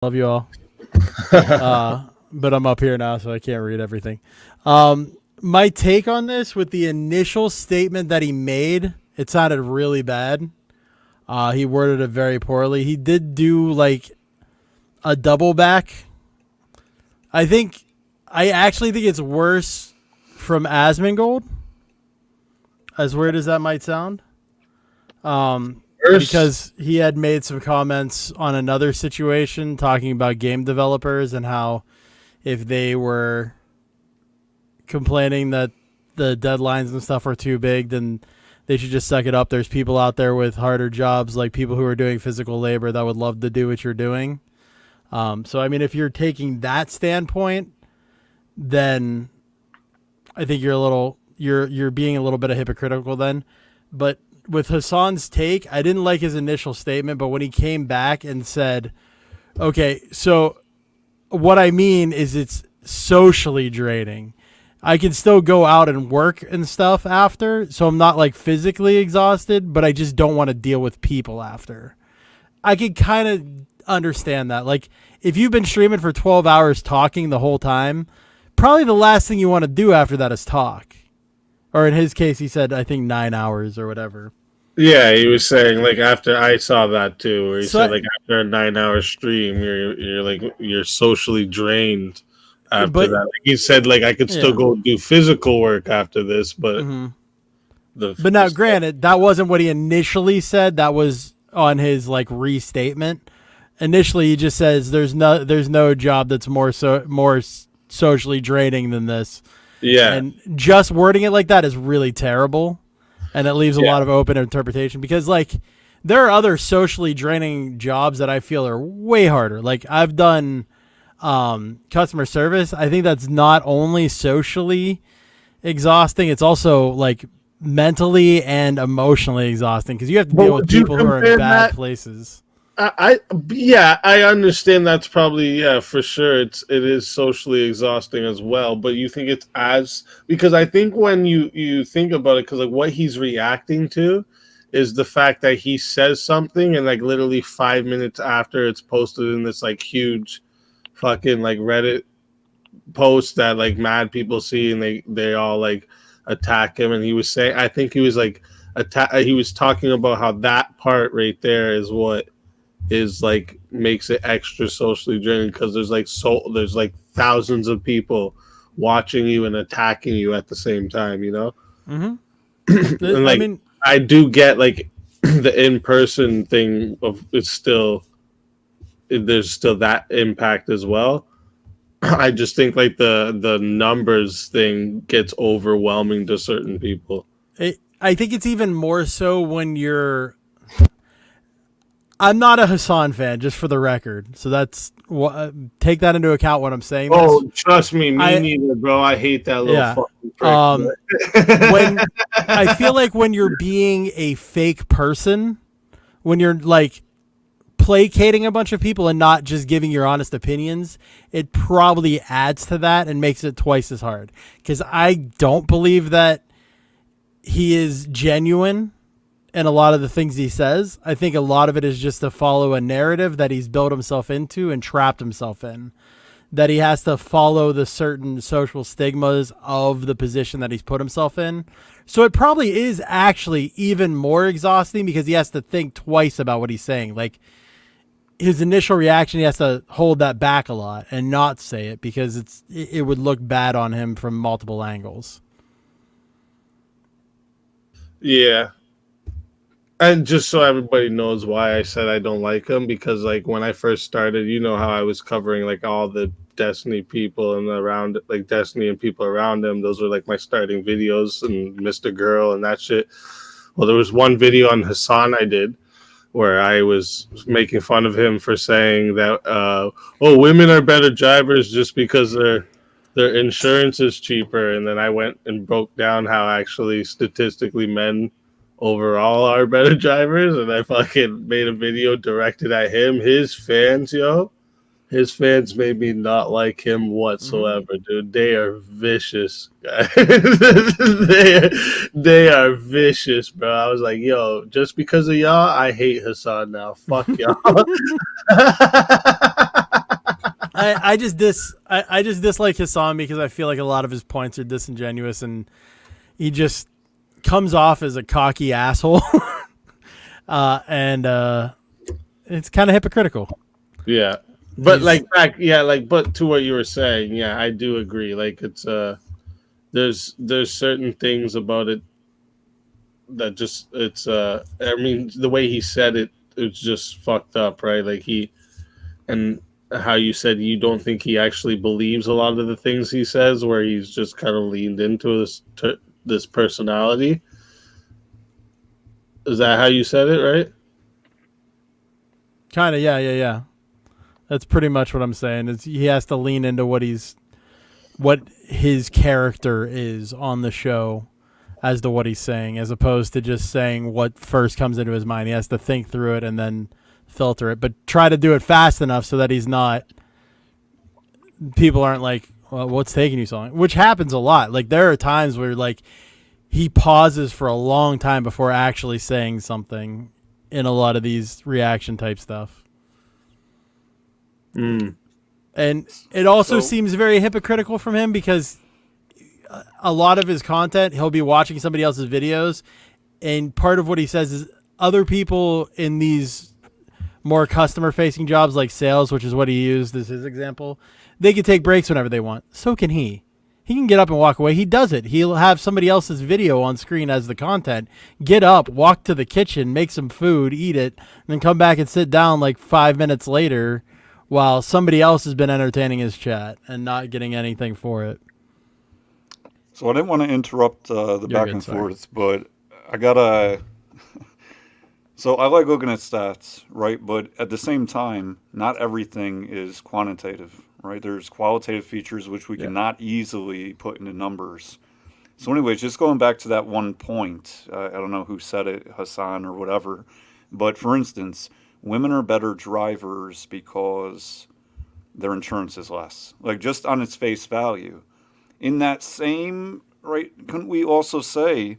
Love you all. But I'm up here now, so I can't read everything. My take on this with the initial statement that he made, it sounded really bad. He worded it very poorly. He did do like a double back. I actually think it's worse from Asmongold, as weird as that might sound. Because he had made some comments on another situation talking about game developers and how if they were complaining that the deadlines and stuff are too big, then they should just suck it up. There's people out there with harder jobs, like people who are doing physical labor that would love to do what you're doing. So, I mean, if you're taking that standpoint, then I think you're being a little bit of hypocritical then. But with Hassan's take, I didn't like his initial statement, but when he came back and said, okay, so what I mean is it's socially draining. I can still go out and work and stuff after, so I'm not like physically exhausted, but I just don't want to deal with people after. I could kind of understand that. Like, if you've been streaming for 12 hours talking the whole time, probably the last thing you want to do after that is talk. Or in his case, he said, I think 9 hours or whatever. Yeah, he was saying like after I saw that too, where he said like after a 9-hour stream, you're socially drained after that. Like he said like I could still go do physical work after this, but but now granted, that wasn't what he initially said. That was on his like restatement. Initially, he just says there's no job that's more socially draining than this. Yeah, and just wording it like that is really terrible. And it leaves a lot of open interpretation because, like, there are other socially draining jobs that I feel are way harder. Like, I've done customer service. I think that's not only socially exhausting, it's also, like, mentally and emotionally exhausting because you have to deal with people who are in bad places. I understand that's probably for sure it is socially exhausting as well, but you think it's because I think when you think about it, because like what he's reacting to is the fact that he says something and like literally 5 minutes after it's posted in this like huge fucking like Reddit post that like mad people see and they all like attack him, and he was saying I think he was like he was talking about how that part right there is what is like makes it extra socially draining because there's like thousands of people watching you and attacking you at the same time, you know. And like, I mean, I do get like the in-person thing of there's still that impact as well. I just think like the numbers thing gets overwhelming to certain people. I think it's even more so when you're I'm not a Hassan fan, just for the record. So that's take that into account when I'm saying this. Oh, trust me, neither, bro. I hate that little fucking prick. When I feel like when you're being a fake person, when you're like placating a bunch of people and not just giving your honest opinions, it probably adds to that and makes it twice as hard. Because I don't believe that he is genuine. And a lot of the things he says, I think a lot of it is just to follow a narrative that he's built himself into and trapped himself in. That he has to follow the certain social stigmas of the position that he's put himself in. So it probably is actually even more exhausting because he has to think twice about what he's saying. Like his initial reaction, he has to hold that back a lot and not say it because it would look bad on him from multiple angles. Yeah. And just so everybody knows why I said I don't like him, because like when I first started, you know how I was covering like all the Destiny people and around like Destiny and people around him. Those were like my starting videos and Mr. Girl and that shit. Well, there was one video on Hassan I did where I was making fun of him for saying that women are better drivers just because their insurance is cheaper, and then I went and broke down how actually statistically men overall are better drivers, and I fucking made a video directed at him. His fans made me not like him whatsoever, dude. They are vicious, guys. they are vicious, bro. I was like, yo, just because of y'all, I hate Hassan now. Fuck y'all. I just dislike Hassan because I feel like a lot of his points are disingenuous and he just comes off as a cocky asshole. And it's kind of hypocritical. Yeah. But but to what you were saying, yeah, I do agree. Like it's there's certain things about it that just I mean the way he said it, it's just fucked up, right? Like and how you said you don't think he actually believes a lot of the things he says, where he's just kind of leaned into this personality. Is that how you said it, right? Kind of, yeah. That's pretty much what I'm saying. Is he has to lean into what his character is on the show as to what he's saying, as opposed to just saying what first comes into his mind. He has to think through it and then filter it, but try to do it fast enough so that people aren't like, well, what's taking you so long? Which happens a lot. Like there are times where like he pauses for a long time before actually saying something in a lot of these reaction type stuff. And it also seems very hypocritical from him because a lot of his content, he'll be watching somebody else's videos, and part of what he says is other people in these more customer-facing jobs like sales, which is what he used as his example, they can take breaks whenever they want. So can he. He can get up and walk away. He does it. He'll have somebody else's video on screen as the content. Get up, walk to the kitchen, make some food, eat it, and then come back and sit down like 5 minutes later while somebody else has been entertaining his chat and not getting anything for it. So I didn't want to interrupt the back and forth, but I gotta... So I like looking at stats, right? But at the same time, not everything is quantitative, right? There's qualitative features which we cannot easily put into numbers. So anyways, just going back to that one point, I don't know who said it, Hassan or whatever, but for instance, women are better drivers because their insurance is less. Like just on its face value. In that same, right, couldn't we also say,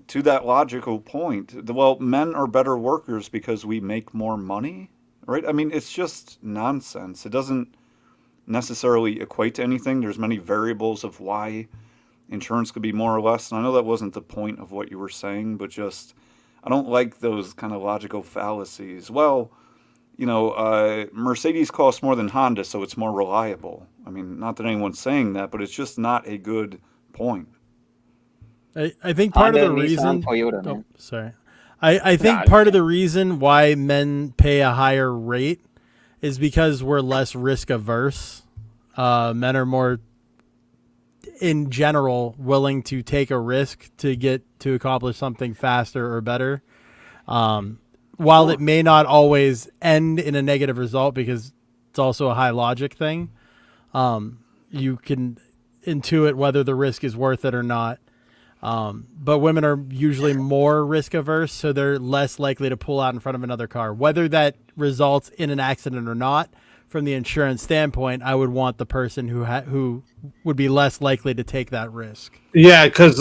to that logical point, well, men are better workers because we make more money, right? I mean, it's just nonsense. It doesn't necessarily equate to anything. There's many variables of why insurance could be more or less. And I know that wasn't the point of what you were saying, but just, I don't like those kind of logical fallacies. Well, Mercedes costs more than Honda, so it's more reliable. I mean, not that anyone's saying that, but it's just not a good point. I think part of the reason... Toyota, sorry. I think part of the reason why men pay a higher rate is because we're less risk averse. Men are more, in general, willing to take a risk to accomplish something faster or better. While it may not always end in a negative result because it's also a high logic thing, you can intuit whether the risk is worth it or not. But women are usually more risk averse, so they're less likely to pull out in front of another car. Whether that results in an accident or not, from the insurance standpoint, I would want the person who would be less likely to take that risk. Yeah, because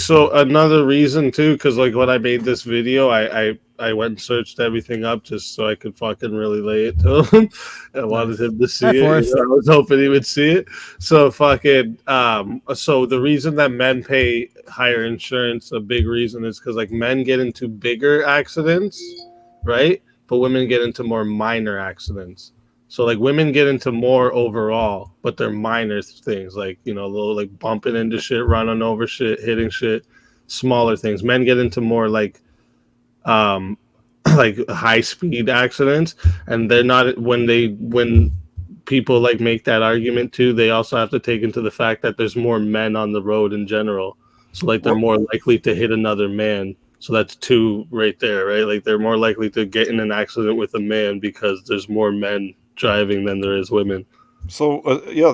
so another reason too, because when I made this video, I went and searched everything up just so I could fucking really lay it to him. I wanted him to see it. I was hoping he would see it. So so the reason that men pay higher insurance, a big reason is because men get into bigger accidents, right? But women get into more minor accidents. So women get into more overall, but they're minor things little bumping into shit, running over shit, hitting shit, smaller things. Men get into more high speed accidents, and they're not when people make that argument too, they also have to take into the fact that there's more men on the road in general. So they're more likely to hit another man. So that's two right there, right? They're more likely to get in an accident with a man because there's more men driving than there is women. So,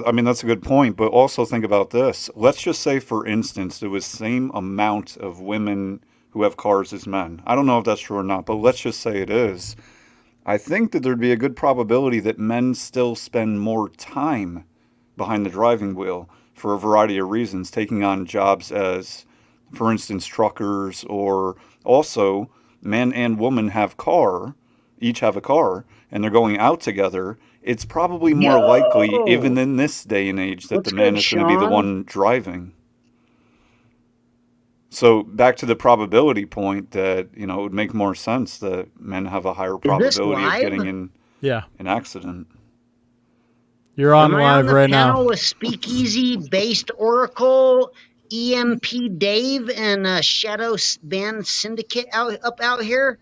I mean, that's a good point. But also think about this. Let's just say, for instance, there was the same amount of women who have cars as men. I don't know if that's true or not, but let's just say it is. I think that there'd be a good probability that men still spend more time behind the driving wheel for a variety of reasons, taking on jobs as, for instance, truckers, or also man and woman each have a car, and they're going out together, it's probably more likely, even in this day and age, that the man is going to be the one driving. So back to the probability point that, it would make more sense that men have a higher probability of getting in an accident. You're on live right now. Am I on the panel with Speakeasy, Based Oracle, EMP Dave, and Shadow Band Syndicate up out here?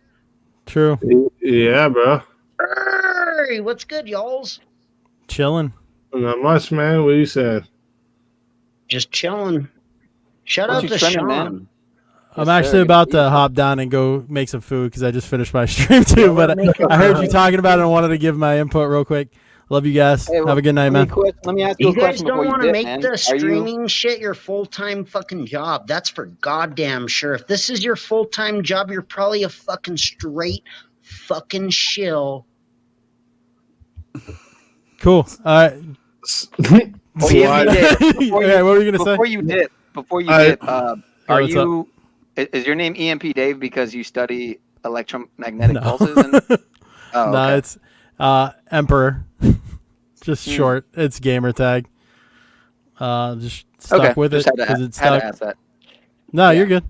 True. Yeah, bro. Hey, what's good, y'alls? Chilling. Not much, man. What you saying? Just chilling. Shout out to Sean. Man? I'm actually about to hop down and go make some food because I just finished my stream too. But I heard you talking about it and wanted to give my input real quick. Love you guys. Hey, Have a good night, man. Let me ask you a question. You guys don't want to make the streaming shit your full-time fucking job. That's for goddamn sure. If this is your full-time job, you're probably a fucking straight fucking shill. Cool. All right. What were you going to say? Before you did, are you... Is your name EMP Dave because you study electromagnetic pulses? No, it's Emperor. Just short. It's gamer tag. Just stuck with it because it's stuck. Had to ask that. No, you're good.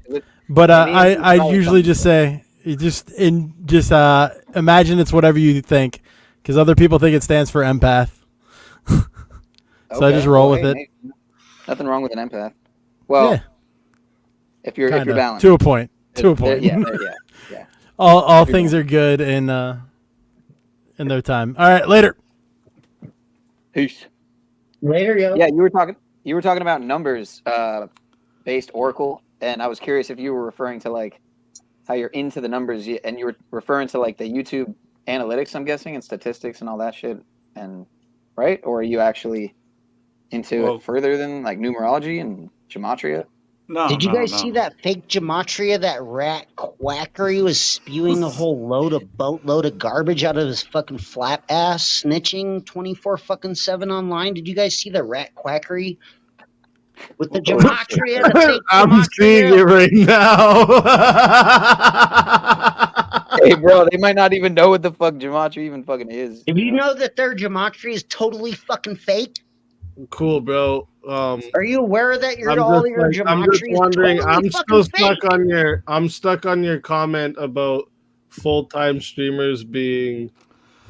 But I usually just say imagine it's whatever you think, because other people think it stands for empath. So I just roll with it. Nothing wrong with an empath. Well, if you're balanced to a point. Yeah. All things are good in their time. All right, later. Peace. Later, yo. Yeah, you were talking about numbers based Oracle, and I was curious if you were referring to like how you're into the numbers, and you were referring to like the YouTube analytics, I'm guessing, and statistics and all that shit, and right? Or are you actually into it further than like numerology and gematria? No. Did you guys see that fake gematria that rat quackery was spewing a whole boatload of garbage out of his fucking flat ass, snitching 24/7 online? Did you guys see the rat quackery with the gematria? The fake I'm seeing it right now. Hey, bro, they might not even know what the fuck gematria even fucking is. If you know that their gematria is totally fucking fake? Cool, bro. Are you aware that your gematria? I'm just wondering. Totally I'm still stuck fake? on your. I'm stuck on your comment about full-time streamers being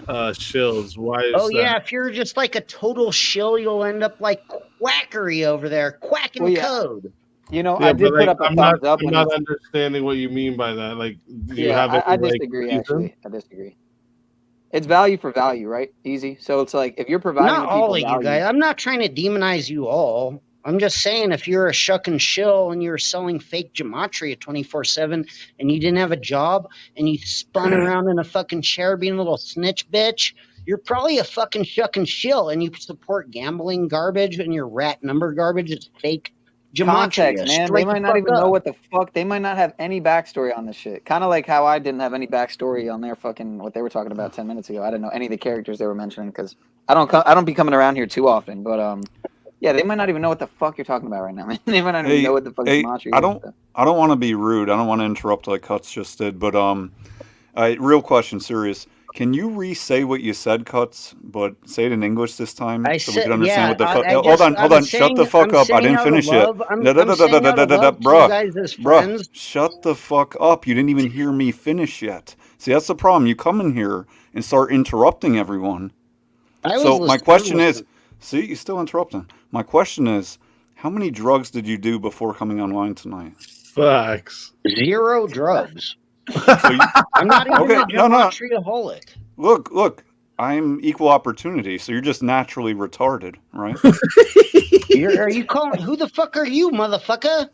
shills. Why is that? Yeah, if you're just like a total shill, you'll end up like quackery over there, quacking code. I did put up a thumbs up. I'm not understanding what you mean by that. Like, do you have it? I disagree. Actually, I disagree. It's value for value, right? Easy. So it's like if you're providing not all of you guys. I'm not trying to demonize you all. I'm just saying if you're a shuck and shill and you're selling fake gematria 24/7 and you didn't have a job and you spun around in a fucking chair being a little snitch bitch, you're probably a fucking shuck and shill and you support gambling garbage and your rat number garbage is fake gematria. Context, man. They might not even know what the fuck. They might not have any backstory on this shit. Kind of like how I didn't have any backstory on their fucking what they were talking about 10 minutes ago. I didn't know any of the characters they were mentioning because I don't be coming around here too often. But yeah, they might not even know what the fuck you're talking about right now. They might not even know what the fuck gematria is. I don't want to be rude. I don't want to interrupt like Cuts just did. But real question, serious. Can you re-say what you said, Cuts, but say it in English this time so we can understand what the fuck... Hold on. Shut the fuck up. I didn't finish it. Bruh, shut the fuck up. You didn't even hear me finish yet. See, that's the problem. You come in here and start interrupting everyone. So my question is... See, you're still interrupting. My question is, how many drugs did you do before coming online tonight? Facts. 0 drugs. I'm not even a gematria-holic. Look, I'm equal opportunity, so you're just naturally retarded, right? Are you calling? Who the fuck are you, motherfucker?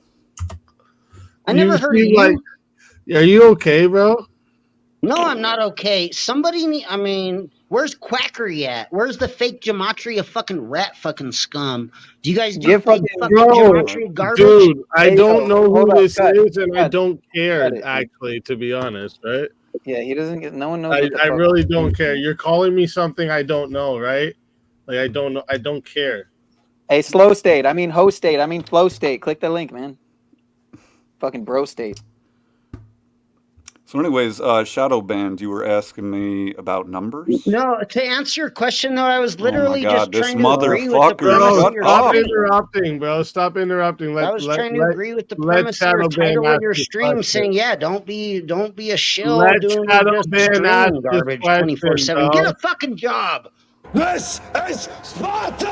I never heard of you. Like, are you okay, bro? No, I'm not okay. Where's Quackery at? Where's the fake gematria fucking rat fucking scum? Do you guys do fake fucking gematria garbage? Dude, I don't know who this is, and I don't care, actually, to be honest, right? Yeah, he doesn't get. No one knows. I really don't care. You're calling me something I don't know, right? Like I don't know. I don't care. Hey, slow state. I mean, host state. I mean, flow state. Click the link, man. Fucking bro state. So, anyways, Shadow Band, you were asking me about numbers? No, to answer your question though, I was literally God, just this trying to agree with the motherfucker, premise Bro, of your stop stream. interrupting, bro. Stop interrupting. I was trying to agree with the premise of your Shadow Band title of ask your his stream, question. saying, "Yeah, don't be a shill Let doing Shadow just Band ask stream his garbage question, 24/7. bro. Get a fucking job." This is Sparta!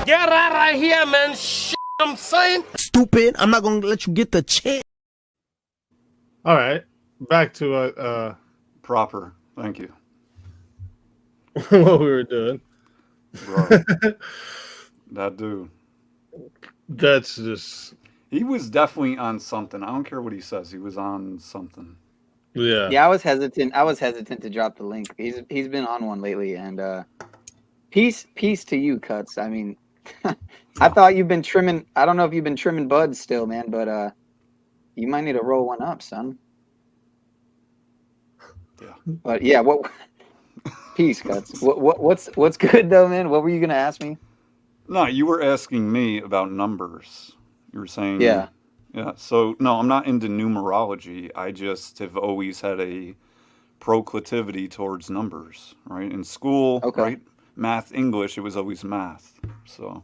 Get out of here, man. Shit, I'm saying. Stupid. I'm not gonna let you get the chance. All right, back to Proper. Thank you. what we were doing. Bro. That dude. That's just He was definitely on something. I don't care what he says. He was on something. yeah. Yeah, I was hesitant to drop the link. He's been on one lately, and peace to you, Cuts. I mean, I thought you've been trimming. I don't know if you've been trimming buds still, man, but you might need to roll one up, son. Yeah. But yeah, what? Peace, Cuts. What's good though, man? What were you gonna ask me? No, you were asking me about numbers. You were saying Yeah. Yeah. So no, I'm not into numerology. I just have always had a proclivity towards numbers, right? In school, Okay. right? Math, English, it was always math. So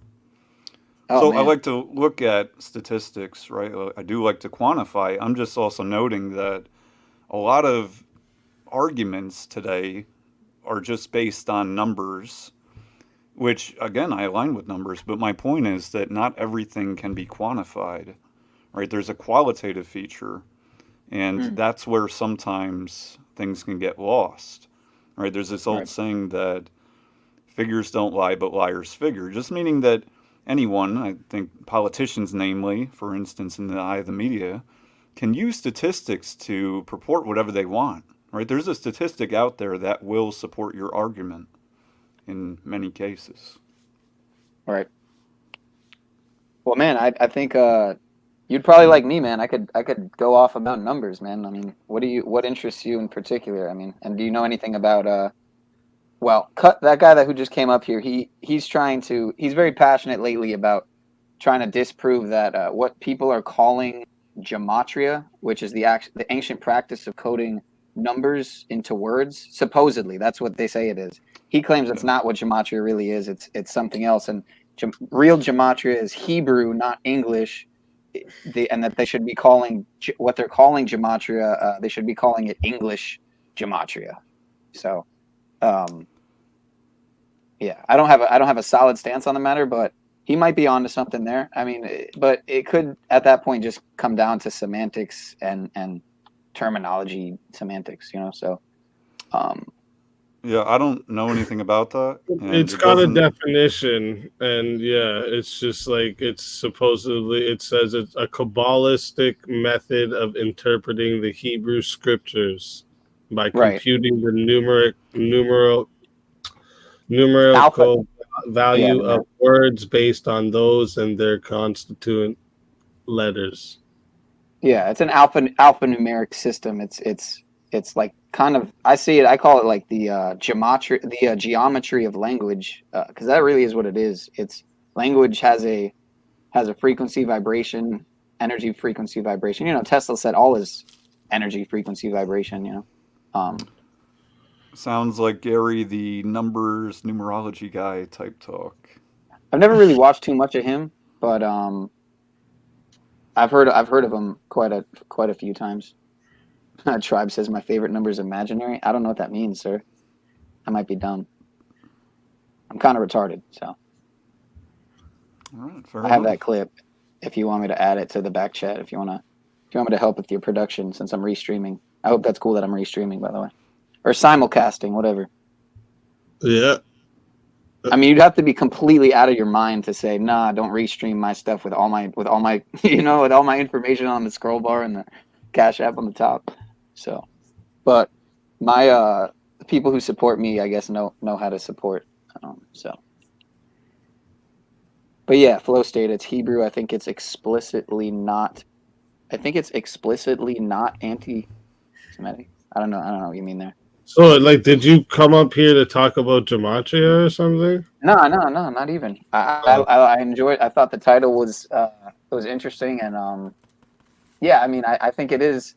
Oh, I man. like to look at statistics, right? I do like to quantify. I'm just also noting that a lot of arguments today are just based on numbers, which again, I align with numbers, but my point is that not everything can be quantified, right? There's a qualitative feature, and that's where sometimes things can get lost, right? There's this old Right. saying that figures don't lie, but liars figure, just meaning that anyone, I think politicians namely, for instance, in the eye of the media, can use statistics to purport whatever they want, right? There's a statistic out there that will support your argument in many cases. Right. Well, man, I think you'd probably like me, man. I could go off about numbers, man. I mean, what interests you in particular? I mean, and do you know anything about well, that guy who just came up here, he's very passionate lately about trying to disprove that what people are calling gematria, which is the ancient practice of coding numbers into words. Supposedly, that's what they say it is. He claims it's not what gematria really is. It's something else. And real gematria is Hebrew, not English. And that they should be calling what they're calling gematria. They should be calling it English gematria. So. Yeah, I don't have a solid stance on the matter, but he might be onto something there. I mean, but it could at that point just come down to semantics and terminology semantics, you know. So, yeah, I don't know anything about that. It's got a definition, and yeah, it's just like it says it's a Kabbalistic method of interpreting the Hebrew scriptures by computing the numerical value of words based on those and their constituent letters. Yeah, it's an alphanumeric system. It's like kind of I call it like the geometry of language, because that really is what it is. It's language has a frequency, vibration, energy, frequency, vibration. You know, Tesla said all is energy, frequency, vibration. You know. Sounds like Gary, the numerology guy type talk. I've never really watched too much of him, but I've heard of him quite a few times. Tribe says my favorite number is imaginary. I don't know what that means, sir. I might be dumb. I'm kind of retarded, so. All right, I have that clip. If you want me to add it to the back chat, if you want me to help with your production, since I'm restreaming. I hope that's cool that I'm restreaming, by the way, or simulcasting, whatever. Yeah. I mean, you'd have to be completely out of your mind to say, nah, don't restream my stuff with all my with all my information on the scroll bar and the Cash App on the top. So, but my the people who support me, I guess, know how to support. So, but yeah, flow state. It's Hebrew. I think it's explicitly not anti-Semitic. I don't know what you mean there. So, like, did you come up here to talk about gematria or something? No, not even. I enjoyed. I thought the title was interesting, and yeah, I mean, I think it is.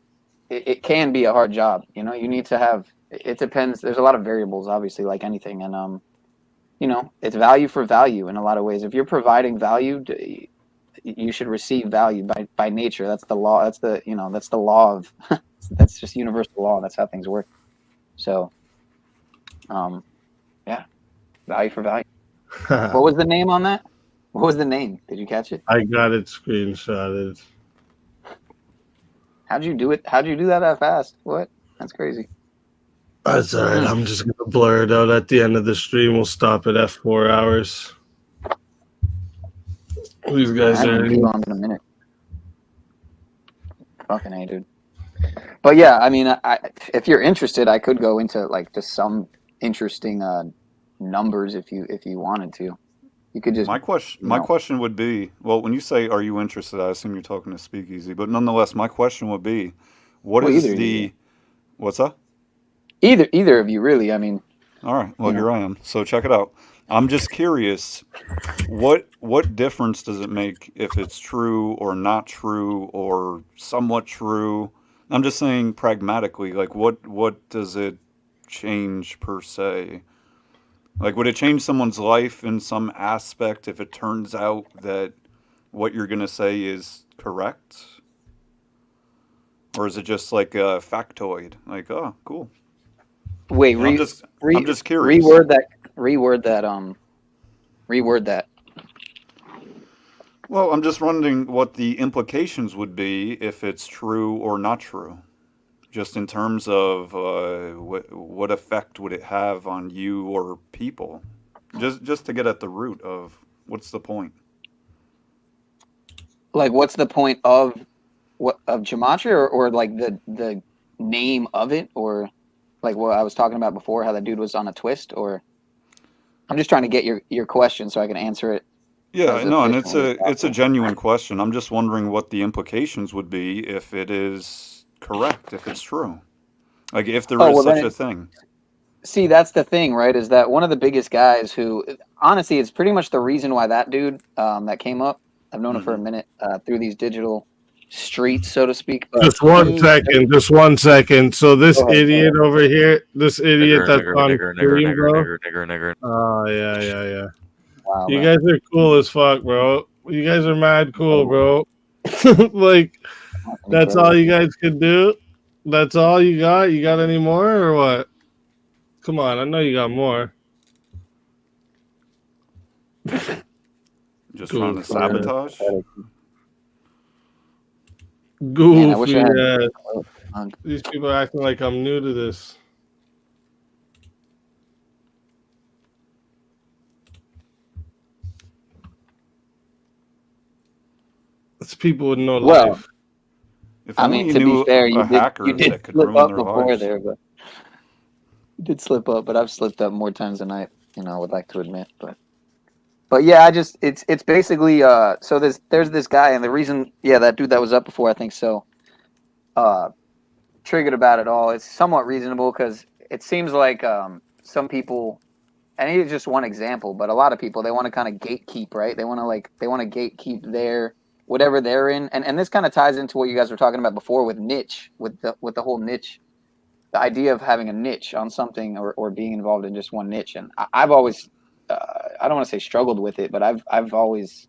It can be a hard job. You know, you need to have. It depends. There's a lot of variables, obviously, like anything, and you know, it's value for value in a lot of ways. If you're providing value, you should receive value by nature. That's the law. That's the law of. That's just universal law. That's how things work. So, yeah, value for value. What was the name on that? What was the name? Did you catch it? I got it screenshotted. How'd you do it? How'd you do that fast? What? That's crazy. That's all right. I'm just gonna blur it out at the end of the stream. We'll stop it at 4 hours. These guys are on in a minute. Fucking A, dude. But yeah, I mean, if you're interested, I could go into like just some interesting numbers if you wanted to. You could just. My question would be, well, when you say "Are you interested?" I assume you're talking to Speakeasy, but nonetheless, my question would be, what's that? Either of you, really. I mean. All right. Well, here I am. So check it out. I'm just curious, what difference does it make if it's true or not true or somewhat true? I'm just saying pragmatically, like what does it change per se? Like, would it change someone's life in some aspect if it turns out that what you're going to say is correct? Or is it just like a factoid? Like, oh, cool. Wait, I'm just curious. Reword that. Well, I'm just wondering what the implications would be if it's true or not true. Just in terms of what effect would it have on you or people? Just to get at the root of what's the point. Like, what's the point of gematria, or like the name of it, or like what I was talking about before, how that dude was on a twist? Or I'm just trying to get your question so I can answer it. Yeah, no, and it's a genuine question. I'm just wondering what the implications would be if it is correct, if it's true. Like, if there is such a thing. See, that's the thing, right? Is that one of the biggest guys who, honestly, it's pretty much the reason why that dude that came up. I've known him for a minute through these digital streets, so to speak. But just one second. So this idiot over here, this idiot that's on stream, bro. Oh, yeah. Wow, you guys are cool as fuck, bro. You guys are mad cool, bro. Like, that's all you guys could do? That's all you got? You got any more or what? Come on, I know you got more. Just trying to sabotage? Goofy, yeah. These people are acting like I'm new to this. It's people with no life. I mean, to be fair, you did slip up before there, but you did slip up. But I've slipped up more times than I would like to admit. But yeah, it's basically so there's this guy, and the reason that dude that was up before, I think so, triggered about it all. It's somewhat reasonable because it seems like some people, and it's just one example, but a lot of people, they want to kind of gatekeep, right? They want to gatekeep their whatever they're in, and this kind of ties into what you guys were talking about before with niche, with the whole niche, the idea of having a niche on something or being involved in just one niche. And I've always, I don't want to say struggled with it, but I've always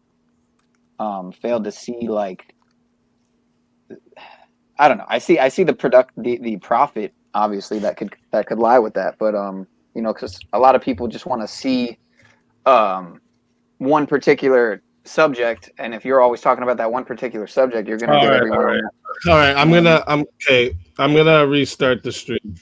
failed to see, like, I don't know. I see the profit, obviously, that could lie with that, but because a lot of people just want to see one particular subject, and if you're always talking about that one particular subject, you're going to get everyone. All right. I'm gonna restart the stream.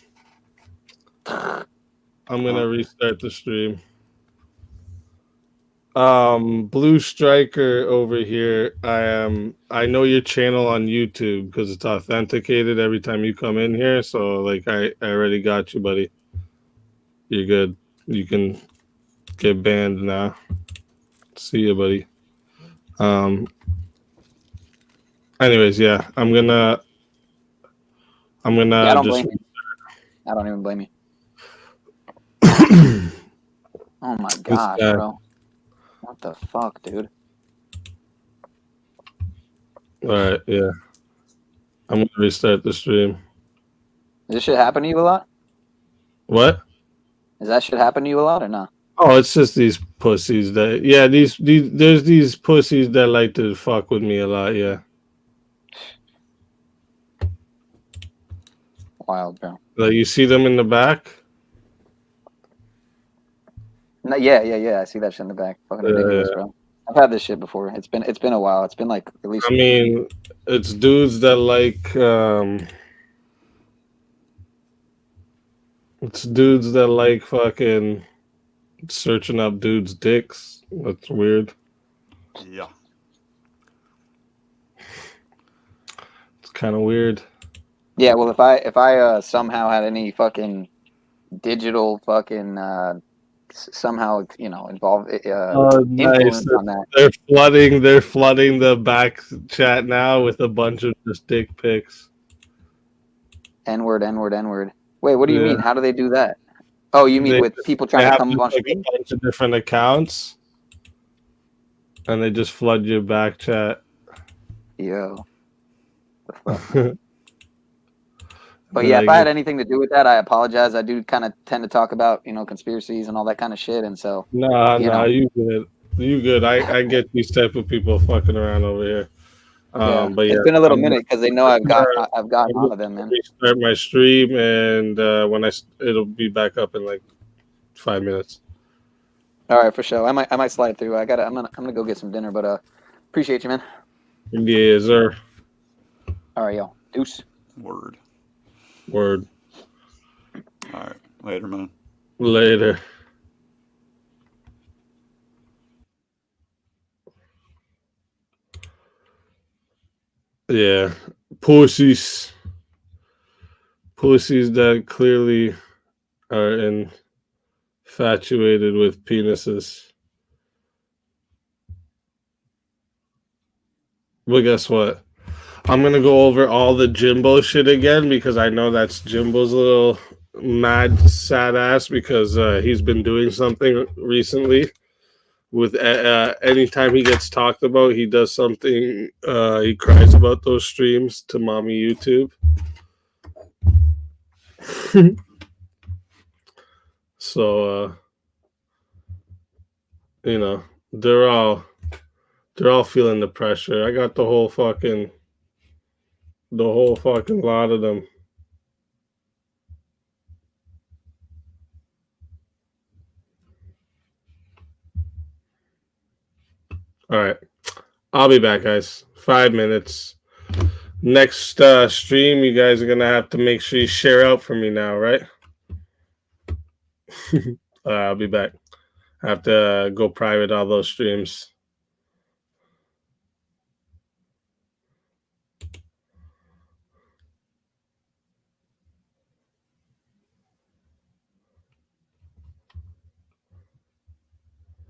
Blue Striker over here. I know your channel on YouTube because it's authenticated every time you come in here. So like I already got you, buddy. You're good. You can get banned now. See you, buddy. Anyways, yeah, I'm gonna. I don't blame you. I don't even blame you. Oh my gosh, bro. What the fuck, dude? All right, yeah. I'm gonna restart the stream. Does this shit happen to you a lot? What? Does that shit happen to you a lot or not? Oh, it's just these pussies that there's these pussies that like to fuck with me a lot, yeah. Wild, bro. Like you see them in the back? No, yeah. I see that shit in the back. Fucking ridiculous, bro. I've had this shit before. It's been a while. It's been like at least. I mean, it's dudes that like it's dudes that like fucking searching up dudes' dicks. That's weird. Yeah. It's kind of weird. Yeah, well, if I somehow had any fucking digital fucking somehow involved influence on that, They're flooding the back chat now with a bunch of just dick pics. N-word. Wait, what do you mean? How do they do that? Oh, you mean with people trying to come on stream? A bunch of different accounts, and they just flood your back chat. Yo. But yeah, if I had anything to do with that, I apologize. I do kind of tend to talk about, conspiracies and all that kind of shit. And so, you good. You good. I get these type of people fucking around over here. But yeah, it's been a little minute because they know I've gotten onto them, man. Restart my stream, and it'll be back up in like 5 minutes. All right, for sure. I might slide through. I'm gonna go get some dinner, but appreciate you, man. Yeah, sir. All right, yo. Deuce. Word. All right. Later, man. Later. Yeah. Pussies that clearly are infatuated with penises. But guess what? I'm going to go over all the Jimbo shit again because I know that's Jimbo's little mad sad ass because he's been doing something recently with anytime he gets talked about, he does something, he cries about those streams to mommy YouTube. So, they're all feeling the pressure. I got the whole fucking lot of them. All right. I'll be back, guys. 5 minutes. Next stream, you guys are going to have to make sure you share out for me now, right? I'll be back. I have to go private all those streams.